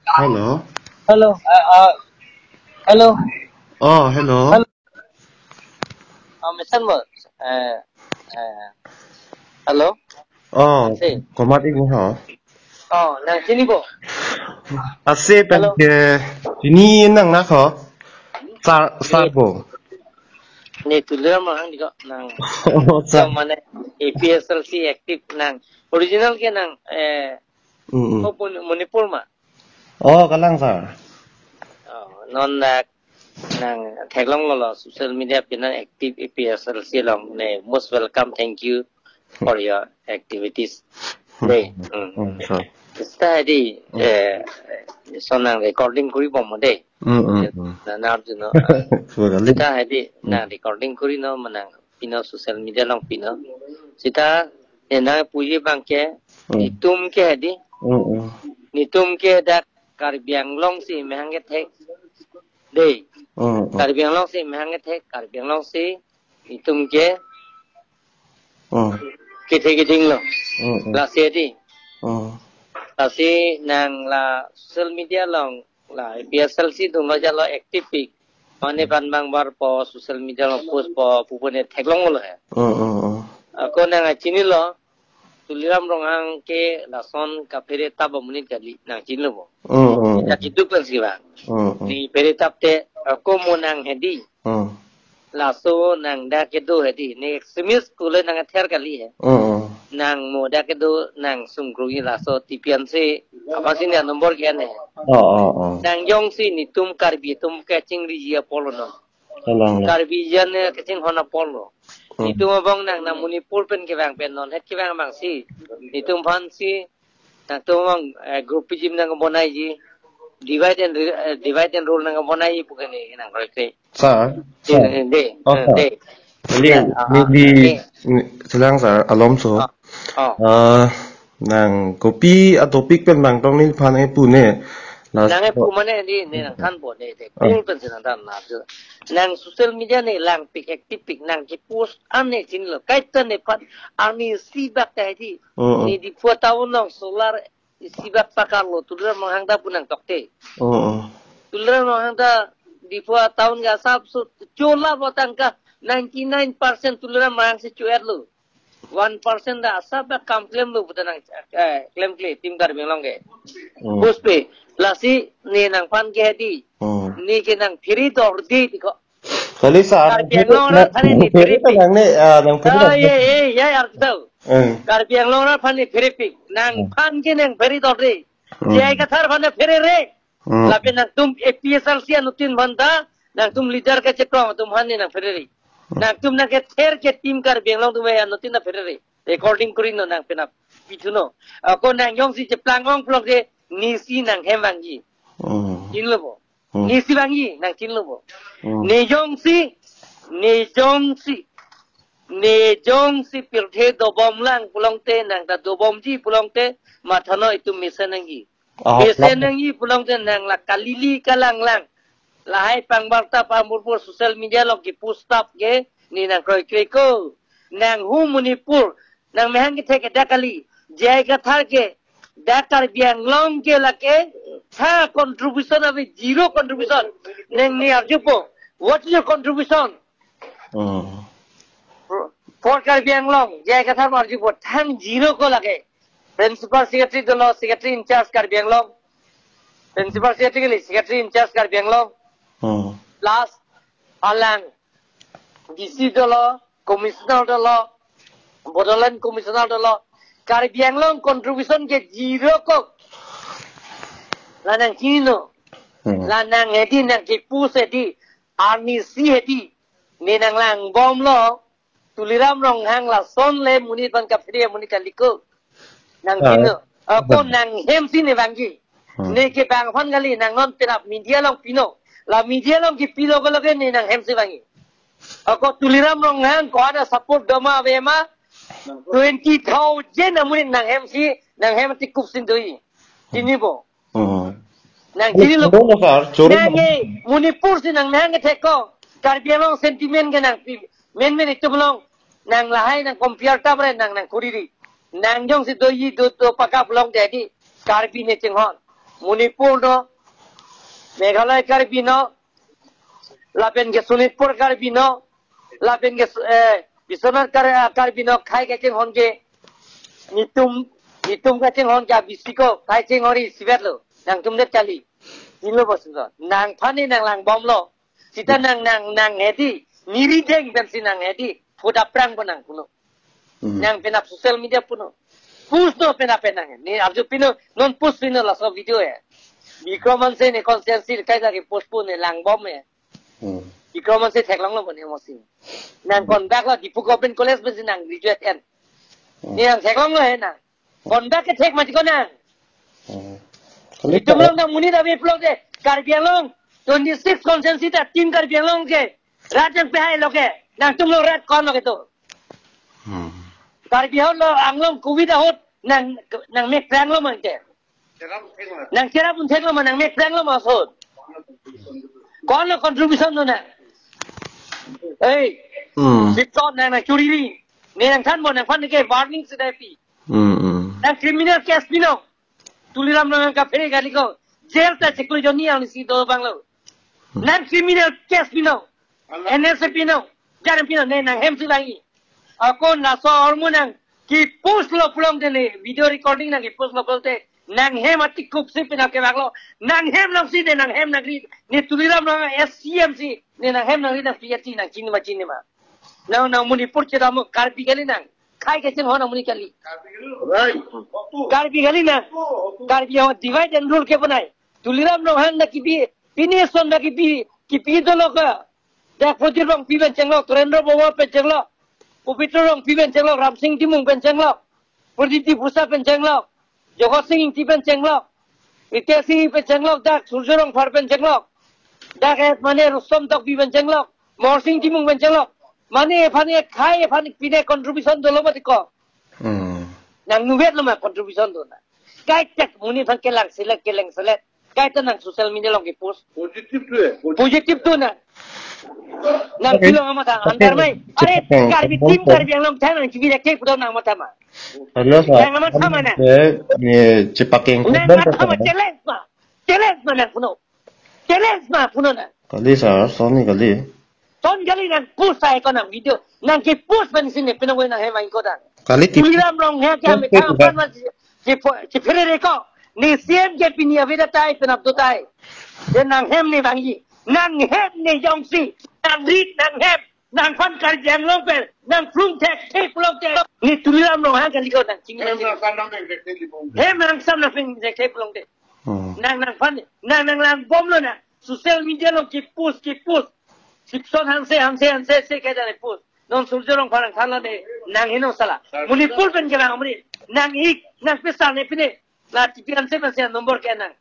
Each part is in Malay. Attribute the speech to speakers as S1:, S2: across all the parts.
S1: Hello.
S2: Hello. Hello.
S1: Oh, hello.
S2: Hello. Mr. Mo. Uh, Hello.
S1: Oh,
S2: Say.
S1: có mặt đi không hả?
S2: Nang sini po.
S1: À, xe bên
S2: Hello.
S1: kia, chỉ ni năng nát hả? Sa
S2: Ni
S1: bộ.
S2: ni tuliram orang di ko nang
S1: Oh, sa.
S2: yang mana APSLC active nang original ke nang
S1: Ừ, ừ.
S2: Manipur ma.
S1: Oh, cái lăng sa.
S2: Non nang thaglong lo social media pinan active APSLC long ne most welcome, thank you for your activities. Day.
S1: Ừ, sa.
S2: Study sonang recording kuri bomode.
S1: Ừ, ừ, ừ.
S2: Na no.
S1: Vừa cả linh.
S2: Sita hadi na recording kuri no manang pino social media long pino. Sita na puji bangke
S1: Ừ,
S2: nitum ke hadi
S1: ừ, ừ.
S2: nitum ke dak karbiang long si mehanget hek day.
S1: Ừ, ừ.
S2: Karbiang long si mehanget hek karbiang long si nitum ke
S1: Ừ,
S2: kiting lo.
S1: ừ, ừ.
S2: La sedi.
S1: Ừ.
S2: Kasi nang la social media long la PSLC tu lo jalo active pik. Mane pan bang bar po social media long post po pupune thaglong lo hai.
S1: Ừ, ừ, ừ.
S2: Ako nang chini lo tuliram rongang ke lason ka pere tab muni kali nang chini lo.
S1: Ừ, ừ, ừ.
S2: Ita kitu kan siwa.
S1: Ừ, ừ.
S2: Ni pere tab te ako mo nang hedi
S1: Ừ.
S2: laso nang da ke do hedi ni extremist kule nang ther kali hai.
S1: Ừ, ừ.
S2: Nang mo da ke do nang sumgrui laso tipian se apa sini nomor kian hai.
S1: Ờ, ờ, ờ.
S2: Nang yong si ni tum karbi tum catching ria polo no.
S1: Cái lăng này.
S2: Karbi jan catching hona polo.
S1: Ừ.
S2: Ni tum abang nang namuni pulpen ke bang pen non het ke bang bang si. Ni tum phan si nang tum bang group jim nang bonai ji divide and rule nang bonai pukan ni nang roi
S1: Sa. Sa.
S2: de
S1: Oh, sa.
S2: de
S1: Liên ni di
S2: de
S1: silang sa Alonso.
S2: oh
S1: Nang kopi atau pik pen bang tong ni pan ai pu ne. Las.
S2: nang pu mane ni nang than bo de kung pen sin dan na ju nang social media ni lang pik active pik nang ki post ane chin lo kai tan ne pat ani si bak ta di ni di pu taun nang solar si bak pakar lo tudra manghang da punang tokte tudra manghang da di pu taun ga sab su chola botang ka 99% tudra manghang se chuer lo 1% da asap ba complain lo butanang claim tim kar belong ge bus pe lasi ni nang pan ke di ni ke nang phiri dor di ko
S1: Kali sa
S2: kar
S1: nang
S2: biang
S1: peri
S2: long ra phani ni phiri
S1: ta
S2: pi
S1: nang ne nang peri ta.
S2: ye ar tau kar biang long ra phani phiri pi nang phan ke nang phiri dor di jai ka thar phane phiri re lape nang tum APSL sia nutin banda nang tum leader ka chekro tum han ni nang phiri re nang tum nang ke ther ke tim kar biang long tum ya nutin na phiri re recording kuri no nang pena pitu no ko nang yong si je plangong plok de ni si nang hemang ji chin lo bo ni si bang ji nang chin lo bo ni yong si ni jong si ni jong si pirthe do bom lang pulong te nang ta do bom ji pulong te ma thano itu misen nang ji misen nang ji pulong te nang la kalili kalang lang lahai pangbarta pamurpur social media lo ki pustap ge ni nang kroi kreko nang hu munipur nang mehang ke theke dakali jai ka thar ke dakar biang long ke lake tha contribution of zero contribution nang ni arjupo what is your contribution for kar biang long jai ka thar arjupo thang zero ko lake principal secretary dolo secretary in charge kar biang long principal secretary secretary in charge kar biang long plus alang DC dolo commissioner dolo Bodolan komisioner dolo kar biang long contribution ke zero ko lanang kino lanang edi nang ke pus edi army si edi nenang lang bom lo tuliram rong hang la son le munit ban ka pria munit ka liko nang kino ko nang hem si ne bangi ne ke bang hon gali nang non pinap media long pino la media long ki pino ko lage ne nang hem si bangi ko tuliram rong hang ko ada support doma vema 20,000 amunin nang MC nang MC kupsin doi ini bo nang jini lo nang munipur si nang nang theko karbialong sentiment ke nang men itu belong nang lahai nang compare tabre nang kuriri nang jong si doi do paka belong jadi karbi ne chenghon Manipur no, Meghalaya Karbi no, lapen ke Sonitpur Karbi no, lapen ke Biswanath Karbi no, khai ke hon ke nitum ka hon ke bisiko khai hori sibetlo, nang tumdet kali, ilo bosundo, nang pani nang lang bom lo, sita nang hedi, niri deng bensin nang hedi, foda prang benang puno, nang penap social media puno. Push no pena ni abju pino non push pino la so video ya Vikroman se ne conscience kai da ke push pun ne lang bom ya Vikroman se thek long lo bone mo sin nang kon back la dipu open college be nang graduate en ni nang thek long lo he na kon back ke thek ma ko na itum long nang muni da be plog de Karbi Anglong 26 conscience ta tin Karbi Anglong ke rajang pe hai lo ke nang tum lo rat kon lo ke to Karbi Anglong kubida hot nang mek prang lo man ke nang kira pun thek lo man nang mek prang lo ma so kon lo contribution no na ei bitcoin nang churi ni nang than bon nang fan ke warning se dai pi nang criminal case pino tuliram nang ka phere gali ko jail ta cheklo joni ani si do banglo nang criminal case pino NSA pino jaram pino ne nang hem si bangi Ako nasa hormonang ki post lo pulang dene video recording nang ki post lo pulang nang hem ati kup si pinake baglo nang hem nang si de nang hem nagri ni tuliram nang SCMC ni nang hem nagri nang PhD nang chini ma nang Manipur cheda mo Karbi gali nang khai ke chen hona muni kali Karbi gali nang Karbi ho divide and rule ke banai tuliram nang han na ki bi pini son na ki bi do lo ka dak pojir bang piben chenglo Turendra Bawa pe chenglo Upitorong piben chenglok Ram Singh Timung pen chenglok Purditi Pusa pen chenglok Joko Singh pen chenglok Ite Singh pen chenglok dak Surjorong Far pen chenglok dak et mane Rustom tok piben chenglok Mor Singh Timung pen chenglok mane phane khai phane pine contribution dolo matiko nang nuvet lo ma contribution do na kai tek muni phan kelang select kai tanang social media long ke post positive tu na nang kilo amata andar mai are Karbi tim Karbi Anglong thana ki bi ke pudo nang mata ma
S1: Hello sa
S2: nang amata mana
S1: ni cepaking
S2: nang amata ma challenge ma nang puno na
S1: kali sa soni kali
S2: ton gali nang push sai ko nang video nang ke push ban sine pino nang he mai ko dan
S1: kali
S2: tuliram rong he ka me ka pan ma je phere ko ni CM ke pinia vida tai penap do tai den nang hem ni bangi nang hem ni yongsi nang rit nang hem nang fan Karbi Anglong pe nang plum tek plok te ni tuliram rong ha gali ko nang ching hem nang sam na ping je ke plong te nang fan nang bom lo na social media lo ki post Sikson hanse se ke dane post non surjorong parang thala de nang hino sala Manipur pen ke bang muni nang pesal ne pine la tipian se nomor ke nang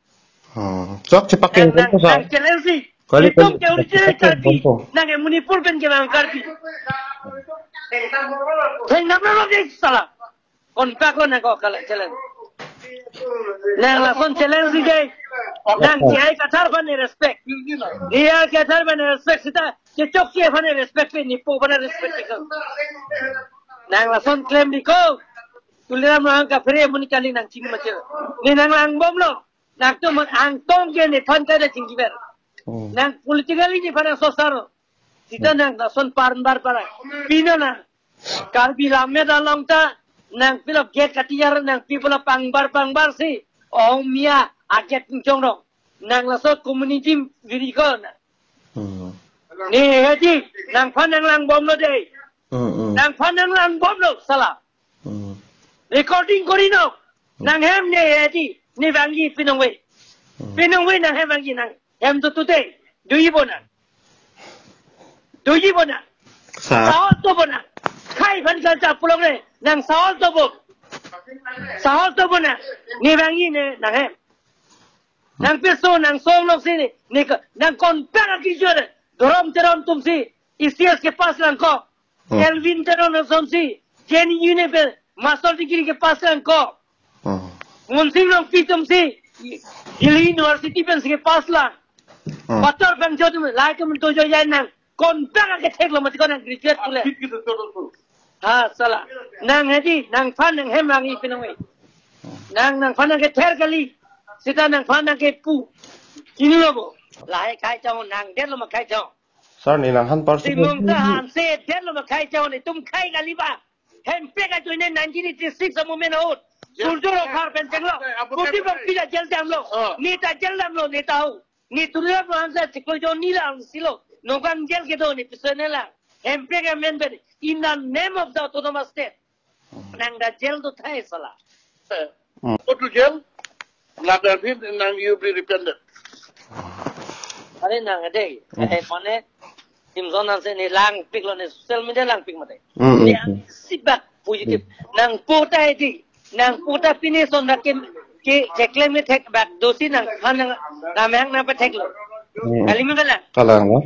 S1: sok cepaking ko sa
S2: nang challenge
S1: kali
S2: itum ke original Karbi nang Manipur pen ke bang Karbi theng nam lo de sala kon pa ko nang ko kala challenge nang la kon challenge de nang kiai kathar ban respect dia kathar ban respect sita ke chok ke ban respect pe ni po ban respect ke nang la son claim di ko tuliram nang ka fere muni kali nang ching ma che ni nang lang bom lo nang to ang tong ke ni thon ka de ching ber nang politically ni ban so sar sita nang la son par para pino na Karbi lamme da long ta nang pilop get katiyar nang people pangbar si ong mia aket chong ro nang la so community video ko na ni heti nang phan nang lang bom lo de nang phan nang lang bom lo sala recording kori no nang hem ne heti ni bangi pinong we nang hem bangi nang hem to te do yi bona sao to bona khai phan ka cha pulong ne nang sao to bona ni bangi ne nang hem nang peso nang song lok sini nang kon pera ki jore dorom terom tum si ICS के पास लंको एल्विन तेरो न समसी जेनी यूने पे master degree के पास लंको मुंसिंग लोग पी तुम सी दिल्ली यूनिवर्सिटी पे के पास ला पत्थर बन जो तुम लाइक में तो जो जाए ना कौन परा के ठेक लो मत को ना ग्रेजुएट पुले हाँ सला नंग है जी नंग फान नंग है मांगी पिनोंगे नंग फान के ठेर गली Sita nang pan nang ke pu. Kini lo bo. Lai kai chao nang den lo ma kai chao.
S1: Sar ni nang han par su.
S2: Timung ta han se den lo ma kai chao ni tum kai ga liba. Hem pe ka joine 1986 mo men out. Surjuro khar pen chenglo. Kopi ba pila jel dam lo. Neta jel dam lo neta ho. Ni tulia ko hansa tikol jo ni la silo. Nokan jel ke do ni pisonela. Hem pe ka men be in the name of the autonomous state. Nang da jel do thai sala.
S3: Go to jail. Not that and you be repentant.
S2: Are nang ade. Kone tim zonan se ni lang pik lo ni social media lang pik mate. Ni sibak positif. Nang pota edi. Nang pota pini son na ke checkle me thek back dosi nang khan na mehang na pa thek lo. Kali me kala.
S1: Kalang lo.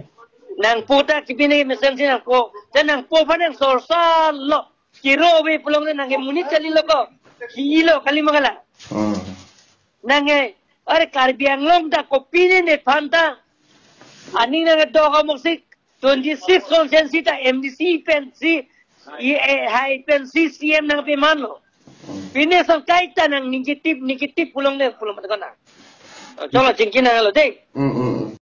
S2: Nang pota kipini mesem sin ko. Nang po pa nang sorsa lo. Kiro be pulong nang muni chali lo ko. Kilo kali me kala. Nange, are Caribbean long da kopine ne fanta. Ani na doga musik 26 consensi ta MDC pensi high pensi CM nang pemano. Pine so kaita nang negative pulong ne pulong mata kana. Cholo chingkin na lo dei.